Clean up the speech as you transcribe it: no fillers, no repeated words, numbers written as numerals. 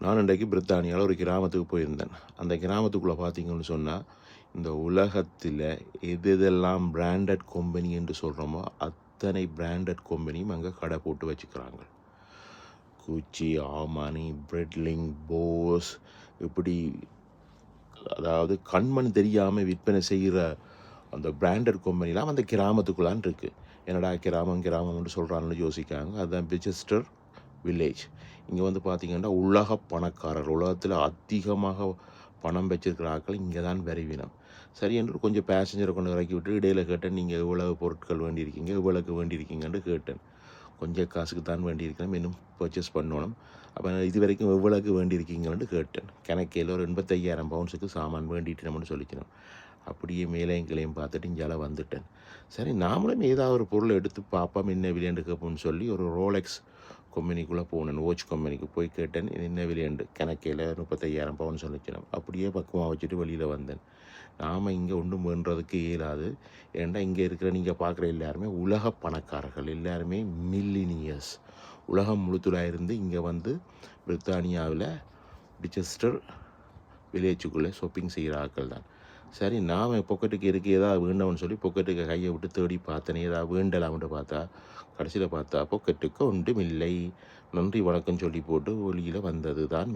நான் இன்றைக்கு பிரித்தானியாவில் ஒரு கிராமத்துக்கு போயிருந்தேன். அந்த கிராமத்துக்குள்ளே பார்த்தீங்கன்னு சொன்னால், இந்த உலகத்தில் எதெல்லாம் பிராண்டட் கம்பெனி என்று சொல்கிறோமோ அத்தனை பிராண்டட் கம்பெனியும் அங்கே கடை போட்டு வச்சுக்கிறாங்க. குச்சி, ஆமானி, பிரெட்லிங், போஸ், இப்படி அதாவது கண்மண் தெரியாமல் விற்பனை செய்கிற அந்த பிராண்டட் கம்பெனிலாம் அந்த கிராமத்துக்குள்ளான் இருக்குது. என்னடா கிராமம்னு சொல்கிறான்னு யோசிக்காங்க. அதுதான் பிச்செஸ்டர் வில்லேஜ். இங்கே வந்து பார்த்திங்கன்னா உலக பணக்காரர், உலகத்தில் அதிகமாக பணம் வச்சிருக்கிற ஆட்கள் இங்கே தான் விரைவினம். சரி என்று கொஞ்சம் பேசஞ்சரை கொண்டு இறக்கி விட்டு இடையில் கேட்டேன், நீங்கள் எவ்வளவு பொருட்கள் வேண்டியிருக்கீங்க, எவ்வளோக்கு வேண்டியிருக்கீங்கன்னு கேட்டேன். கொஞ்சம் காசுக்கு தான் வேண்டியிருக்கணும், இன்னும் பர்ச்சேஸ் பண்ணணும். அப்போ இது வரைக்கும் எவ்வளோக்கு வேண்டியிருக்கீங்கன்னு கேட்டேன். கணக்கையில் ஒரு 85,000 பவுன்ஸுக்கு சாமான் வேண்டிட்டு நம்மன்னு சொல்லிக்கணும். அப்படியே மேலையும் கிளையும் பார்த்துட்டு இங்கால வந்துட்டேன். சரி, நாமளும் ஏதாவது ஒரு பொருளை எடுத்து பார்ப்போம் என்ன விலையண்டு கேட்போம்னு சொல்லி ஒரு ரோலெக்ஸ் கம்பெனிக்குள்ளே போனேன். வாட்ச் கம்பெனிக்கு போய் கேட்டேன், என்ன விலையண்டு. கணக்கையில் 35,000 பவுன் சொல்லிக்கணும். அப்படியே பக்கமாக வச்சுட்டு வெளியில் வந்தேன். நாம் இங்கே ஒன்றும் வேண்டுறதுக்கு இயலாது. ஏன்னா இங்கே இருக்கிற நீங்கள் பார்க்குற எல்லாருமே உலக பணக்காரர்கள், எல்லாருமே மில்லினியர்ஸ். உலகம் முழுத்துலாக இருந்து இங்கே வந்து பிரித்தானியாவில் பிச்செஸ்டர் வில்லேஜுக்குள்ளே ஷாப்பிங் செய்கிற ஆட்கள் தான். சரி, நாம் பொக்கெட்டுக்கு இருக்கு ஏதாவது வேண்டாம்னு சொல்லி பொக்கெட்டுக்கு கையை விட்டு தேடி பார்த்தேனே, ஏதாவது வேண்டலாம்னு பார்த்தா கடைசியில் பார்த்தா பொக்கெட்டுக்கு ஒன்றும் இல்லை. நன்றி வணக்கம் சொல்லி போட்டு ஒளியில் வந்தது தான்